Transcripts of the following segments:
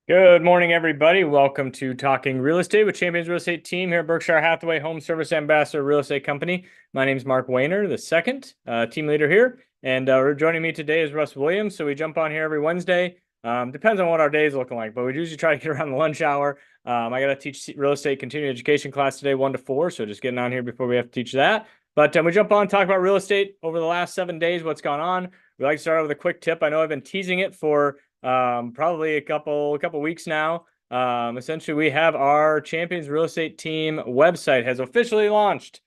Good morning, everybody. Welcome to Talking Real Estate with Champions Real Estate Team here at Berkshire Hathaway Home Service Ambassador Real Estate Company. My name is Mark Wehner, the second team leader here. And joining me today is Russ Williams. So we jump on here every Wednesday. Depends on what our day is looking like, but we usually try to get around the lunch hour. I got to teach real estate continuing education class today, 1 to 4. So just getting on here before we have to teach that. But we jump on, talk about real estate over the last 7 days, what's gone on. We like to start out with a quick tip. I know I've been teasing it for probably a couple weeks now. Essentially, we have our Champions Real Estate Team website has officially launched.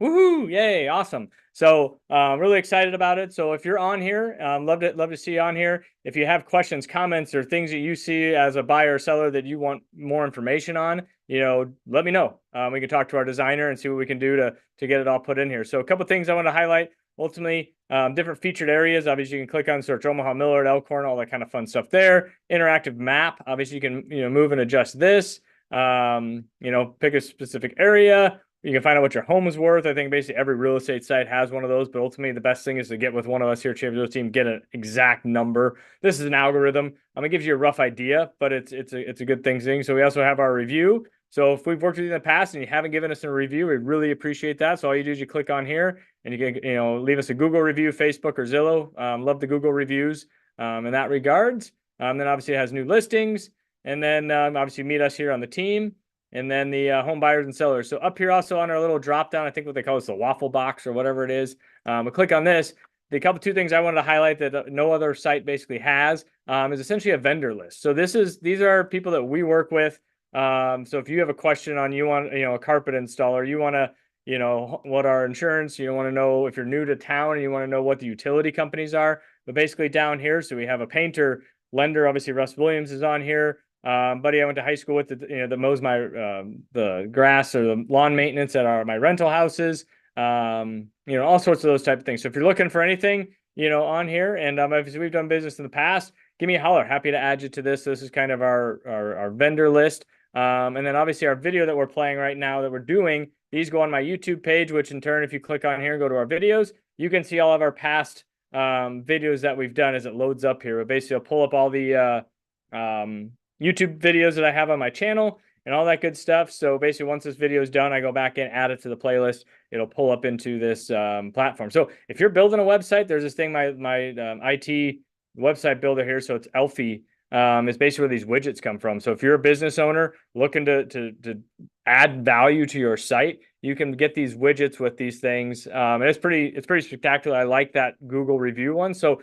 Woohoo! Yay! Awesome. So really excited about it. So if you're on here, love to see you on here. If you have questions, comments, or things that you see as a buyer or seller that you want more information on, let me know. We can talk to our designer and see what we can do to get it all put in here. So a couple things I want to highlight. Ultimately, different featured areas. Obviously, you can click on search Omaha, Millard, Elkhorn, all that kind of fun stuff there. Interactive map. Obviously, you can move and adjust this. Pick a specific area. You can find out what your home is worth. I think basically every real estate site has one of those, but ultimately the best thing is to get with one of us here at Champions Team, get an exact number. This is an algorithm. It gives you a rough idea, but it's a good thing. So we also have our review. So if we've worked with you in the past and you haven't given us a review, we really appreciate that. So all you do is you click on here and you can leave us a Google review, Facebook or Zillow. Love the Google reviews in that regards. Then obviously it has new listings, and then obviously meet us here on the team, and then the home buyers and sellers. So up here also on our little drop down, I think what they call is the waffle box or whatever it is. We click on this. The two things I wanted to highlight that no other site basically has is essentially a vendor list. So these are people that we work with. So if you have a question on a carpet installer, you want to what our insurance, you want to know if you're new to town and you want to know what the utility companies are. But basically down here, so we have a painter, lender, obviously Russ Williams is on here. Buddy I went to high school with, that mows my the grass or the lawn maintenance at my rental houses. All sorts of those type of things. So if you're looking for anything, on here, and obviously we've done business in the past, give me a holler. Happy to add you to this. This is kind of our vendor list. And then obviously our video that we're playing right now that we're doing, these go on my YouTube page, which in turn, if you click on here and go to our videos, you can see all of our past videos that we've done as it loads up here. But basically, I'll pull up all the YouTube videos that I have on my channel and all that good stuff. So basically, once this video is done, I go back and add it to the playlist. It'll pull up into this platform. So if you're building a website, there's this thing, my IT website builder here. So it's Elfie. Is basically where these widgets come from. So if you're a business owner looking to add value to your site, you can get these widgets with these things. And it's pretty spectacular. I like that Google review one. So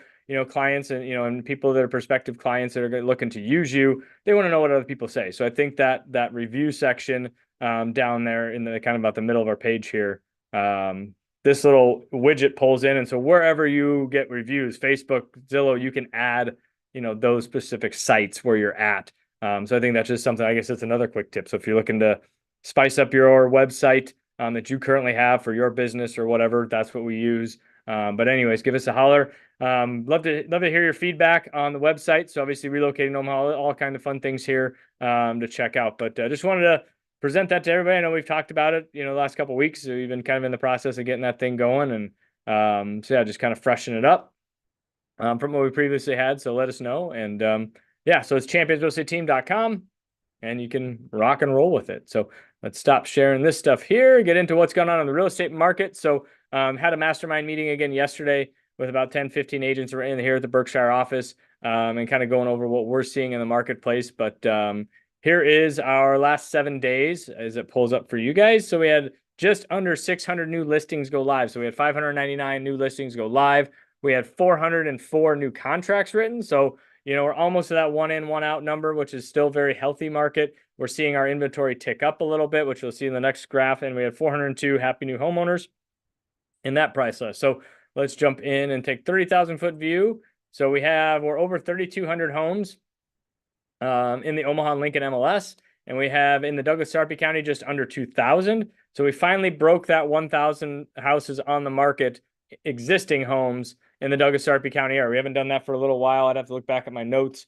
clients and people that are prospective clients that are looking to use you, they want to know what other people say. So I think that review section down there in the kind of about the middle of our page here, this little widget pulls in, and so wherever you get reviews, Facebook, Zillow, you can add those specific sites where you're at. So I think that's just something, I guess that's another quick tip. So if you're looking to spice up your website that you currently have for your business or whatever, that's what we use. But anyways, give us a holler. Love to hear your feedback on the website. So obviously relocating Omaha, all kinds of fun things here to check out. But just wanted to present that to everybody. I know we've talked about it, the last couple of weeks. So we've been kind of in the process of getting that thing going. And so yeah, just kind of freshen it up from what we previously had. So let us know. And so it's championsrealestateteam.com, and you can rock and roll with it. So let's stop sharing this stuff here, get into what's going on in the real estate market. So had a mastermind meeting again yesterday with about 10, 15 agents right in here at the Berkshire office, and kind of going over what we're seeing in the marketplace. But here is our last 7 days as it pulls up for you guys. So we had just under 600 new listings go live. So we had 599 new listings go live. We had 404 new contracts written. So, we're almost to that one in, one out number, which is still very healthy market. We're seeing our inventory tick up a little bit, which you'll see in the next graph. And we had 402 happy new homeowners in that price list. So let's jump in and take 30,000 foot view. So we're over 3,200 homes in the Omaha and Lincoln MLS. And we have in the Douglas Sarpy County just under 2,000. So we finally broke that 1,000 houses on the market, existing homes in the Douglas Sarpy County area. We haven't done that for a little while. I'd have to look back at my notes.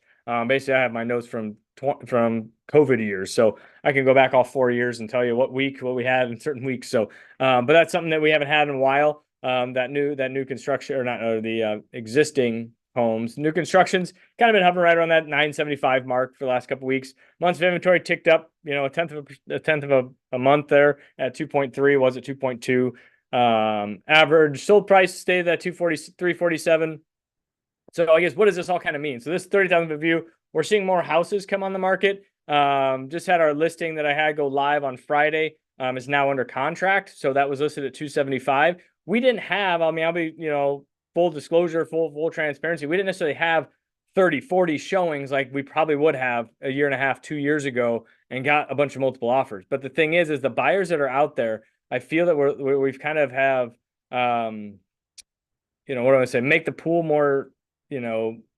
Basically, I have my notes from COVID years, so I can go back all 4 years and tell you what we had in certain weeks. So, but that's something that we haven't had in a while. That new construction, or not, or the existing homes. New construction's kind of been hovering right around that 975 mark for the last couple of weeks. Months of inventory ticked up, a tenth of a month there at 2.3, was at 2.2. Average sold price stayed at 347. So I guess what does this all kind of mean? So this 30,000 foot view, we're seeing more houses come on the market. Just had our listing that I had go live on Friday. Is now under contract. So that was listed at 275. We didn't have, I'll be, full disclosure, full transparency. We didn't necessarily have 30, 40 showings like we probably would have a year and a half, 2 years ago, and got a bunch of multiple offers. But the thing is the buyers that are out there, I feel that we've kind of have, what do I want to say, make the pool more,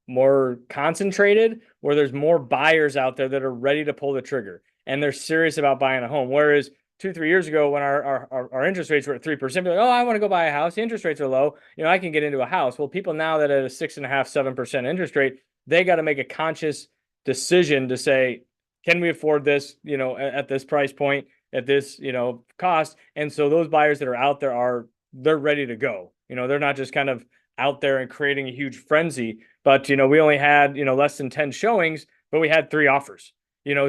more concentrated, where there's more buyers out there that are ready to pull the trigger and they're serious about buying a home. Whereas 2-3 years ago, when our interest rates were at 3%, be like, oh, I want to go buy a house. The interest rates are low. I can get into a house. Well, people now that at a 6.5-7% interest rate, they got to make a conscious decision to say, can we afford this, at this price point, at this, cost? And so those buyers that are out there they're ready to go. They're not just kind of out there and creating a huge frenzy, but, we only had, less than 10 showings, but we had 3 offers.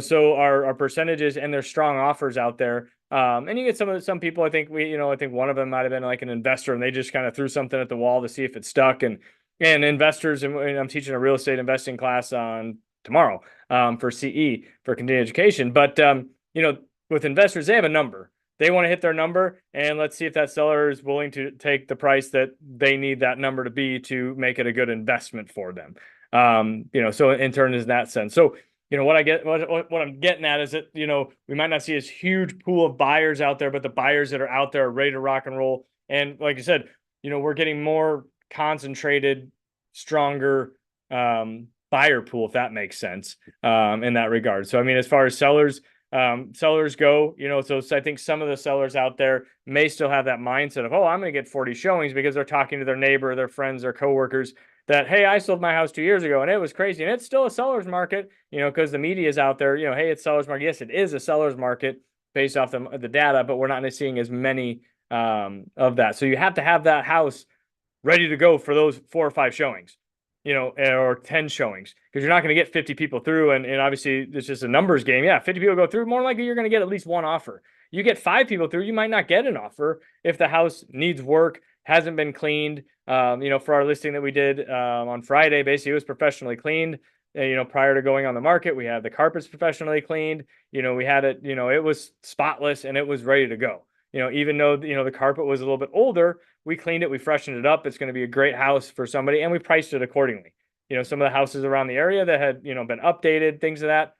So our percentages and their strong offers out there. And you get some people, I think I think one of them might've been like an investor, and they just kind of threw something at the wall to see if it stuck. And investors, and I'm teaching a real estate investing class on tomorrow, for CE, for continuing education. But, with investors, they have a number. They want to hit their number, and let's see if that seller is willing to take the price that they need that number to be to make it a good investment for them. So in turn is that sense. So, what I'm getting at is that, we might not see this huge pool of buyers out there, but the buyers that are out there are ready to rock and roll. And like I said, we're getting more concentrated, stronger, buyer pool, if that makes sense, in that regard. So, as far as sellers go, so I think some of the sellers out there may still have that mindset of, oh, I'm going to get 40 showings because they're talking to their neighbor, their friends, their coworkers that, hey, I sold my house 2 years ago and it was crazy. And it's still a seller's market, because the media is out there, hey, it's seller's market. Yes, it is a seller's market based off the data, but we're not seeing as many of that. So you have to have that house ready to go for those 4 or 5 showings, or 10 showings, because you're not going to get 50 people through. And obviously it's just a numbers game. Yeah, 50 people go through, more likely you're going to get at least one offer. You get 5 people through, you might not get an offer if the house needs work, hasn't been cleaned. For our listing that we did on Friday, basically it was professionally cleaned. Prior to going on the market, we had the carpets professionally cleaned. We had it, it was spotless and it was ready to go. Even though, the carpet was a little bit older, we cleaned it, we freshened it up. It's going to be a great house for somebody, and we priced it accordingly. Some of the houses around the area that had, been updated, things of that,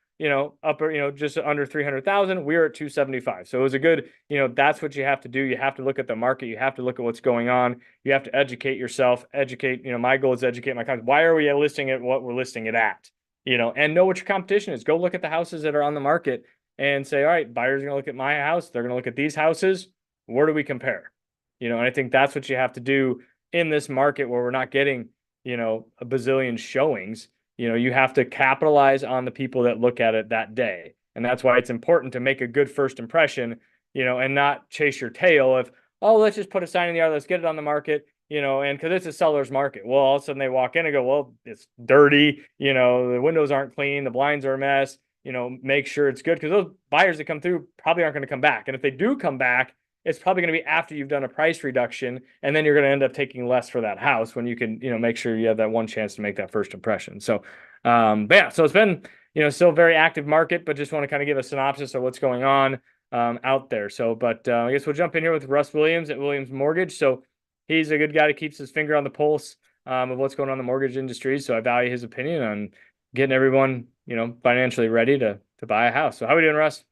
upper, just under 300,000, we were at 275. So it was a good, that's what you have to do. You have to look at the market. You have to look at what's going on. You have to educate yourself, my goal is to educate my clients. Why are we listing it what we're listing it at? And know what your competition is. Go look at the houses that are on the market and say, all right, buyers are going to look at my house. They're going to look at these houses. Where do we compare? And I think that's what you have to do in this market where we're not getting, a bazillion showings. You have to capitalize on the people that look at it that day. And that's why it's important to make a good first impression, and not chase your tail of, oh, let's just put a sign in the yard. Let's get it on the market, and because it's a seller's market. Well, all of a sudden they walk in and go, well, it's dirty. The windows aren't clean. The blinds are a mess. Make sure it's good, because those buyers that come through probably aren't going to come back. And if they do come back, it's probably going to be after you've done a price reduction, and then you're going to end up taking less for that house when you can, make sure you have that one chance to make that first impression. So, but yeah, so it's been, still a very active market, but just want to kind of give a synopsis of what's going on out there. So, but I guess we'll jump in here with Russ Williams at Williams Mortgage. So he's a good guy that keeps his finger on the pulse of what's going on in the mortgage industry. So I value his opinion on getting everyone, financially ready to buy a house. So how are we doing, Russ?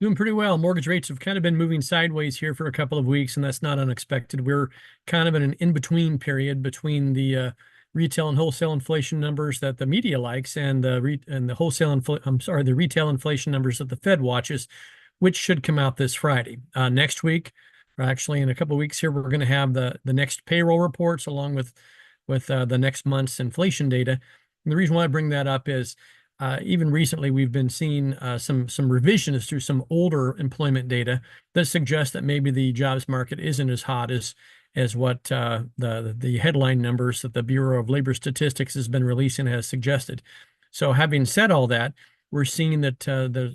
Doing pretty well. Mortgage rates have kind of been moving sideways here for a couple of weeks, and that's not unexpected. We're kind of in an in-between period between the retail and wholesale inflation numbers that the media likes, and the retail inflation numbers that the Fed watches, which should come out this Friday. Next week, or actually in a couple of weeks here, we're going to have the next payroll reports along with the next month's inflation data. And the reason why I bring that up is even recently, we've been seeing some revisions through some older employment data that suggest that maybe the jobs market isn't as hot as as what the headline numbers that the Bureau of Labor Statistics has been releasing has suggested. So having said all that, we're seeing that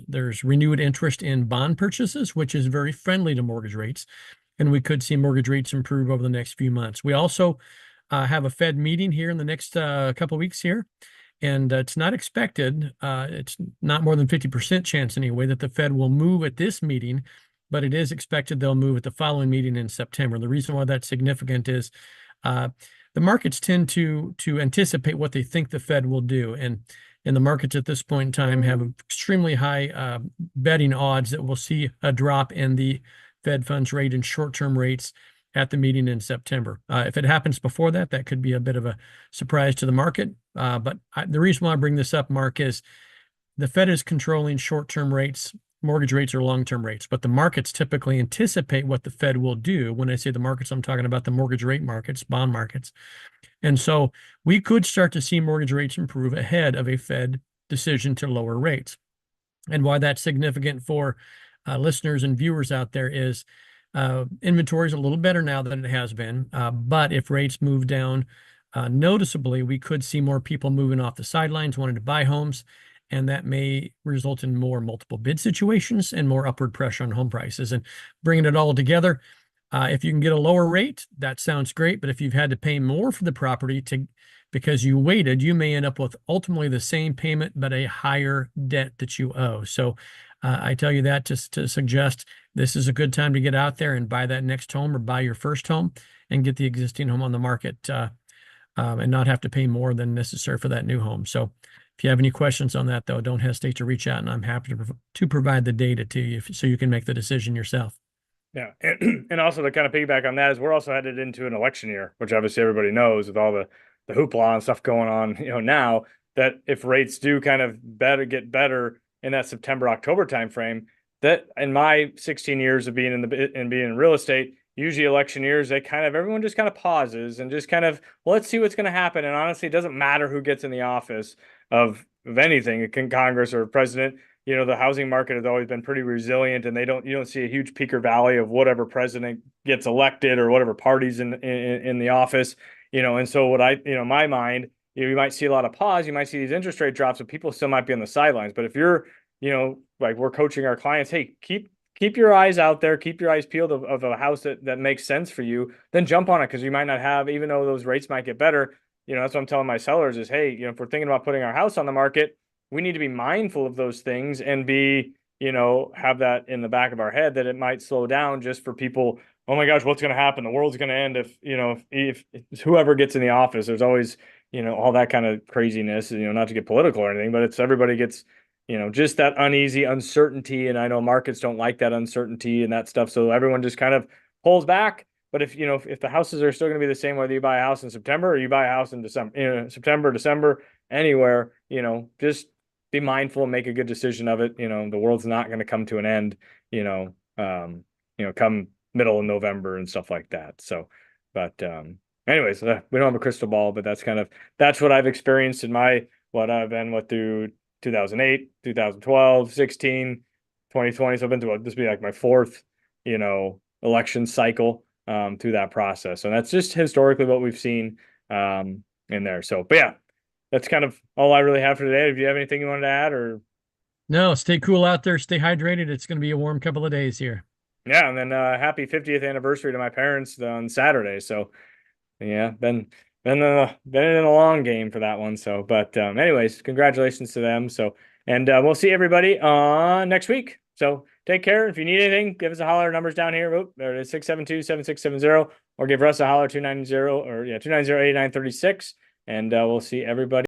there's renewed interest in bond purchases, which is very friendly to mortgage rates, and we could see mortgage rates improve over the next few months. We also have a Fed meeting here in the next couple of weeks here, and it's not expected. It's not more than 50% chance anyway that the Fed will move at this meeting, but it is expected they'll move at the following meeting in September. The reason why that's significant is the markets tend to anticipate what they think the Fed will do, and the markets at this point in time have extremely high betting odds that we'll see a drop in the Fed funds rate and short-term rates at the meeting in September. If it happens before that, that could be a bit of a surprise to the market. But the reason why I bring this up, Mark, is the Fed is controlling short-term rates. Mortgage rates or long-term rates, but the markets typically anticipate what the Fed will do. When I say the markets, I'm talking about the mortgage rate markets, bond markets. And so we could start to see mortgage rates improve ahead of a Fed decision to lower rates. And why that's significant for listeners and viewers out there is inventory is a little better now than it has been. But if rates move down noticeably, we could see more people moving off the sidelines, wanting to buy homes. And that may result in more multiple bid situations and more upward pressure on home prices. And bringing it all together, if you can get a lower rate, that sounds great. But if you've had to pay more for the property because you waited, you may end up with ultimately the same payment, but a higher debt that you owe. So I tell you that just to suggest this is a good time to get out there and buy that next home or buy your first home and get the existing home on the market and not have to pay more than necessary for that new home. So if you have any questions on that, though, don't hesitate to reach out, and I'm happy to provide the data to you so you can make the decision yourself. Yeah. And also to kind of piggyback on that is we're also headed into an election year, which obviously everybody knows with all the hoopla and stuff going on, now that if rates do kind of get better in that September, October timeframe, that in my 16 years of being being in real estate, usually election years, everyone just kind of pauses and just kind of, well, let's see what's going to happen. And honestly, it doesn't matter who gets in the office of anything, Congress or president. The housing market has always been pretty resilient, and you don't see a huge peak or valley of whatever president gets elected or whatever party's in the office. And so in my mind, you might see a lot of pause, you might see these interest rate drops, but people still might be on the sidelines. But if you're, like we're coaching our clients, hey, keep your eyes out there, keep your eyes peeled of a house that makes sense for you, then jump on it, because you might not have, even though those rates might get better. That's what I'm telling my sellers is, hey, if we're thinking about putting our house on the market, we need to be mindful of those things and be, have that in the back of our head that it might slow down just for people. Oh my gosh, what's going to happen? The world's going to end if whoever gets in the office. There's always, all that kind of craziness, not to get political or anything, but it's everybody gets, just that uneasy uncertainty. And I know markets don't like that uncertainty and that stuff. So everyone just kind of pulls back. But if the houses are still going to be the same, whether you buy a house in September or you buy a house in December, September, December, anywhere, just be mindful and make a good decision of it. The world's not going to come to an end, come middle of November and stuff like that. So, but anyways, we don't have a crystal ball, but that's what I've experienced in what I've been through 2008, 2012, 16, 2020. So I've been through this will be like my fourth, election cycle through that process. And that's just historically what we've seen in there. So, but yeah, that's kind of all I really have for today. If you have anything you wanted to add or. No, stay cool out there. Stay hydrated. It's going to be a warm couple of days here. Yeah. And then happy 50th anniversary to my parents on Saturday. So yeah, been in a long game for that one. So, but anyways, congratulations to them. So, and we'll see everybody next week. So take care. If you need anything, give us a holler. Numbers down here. Oh, there it is, 672-7670, or give Russ a holler, 290 or 290-8936. And we'll see everybody.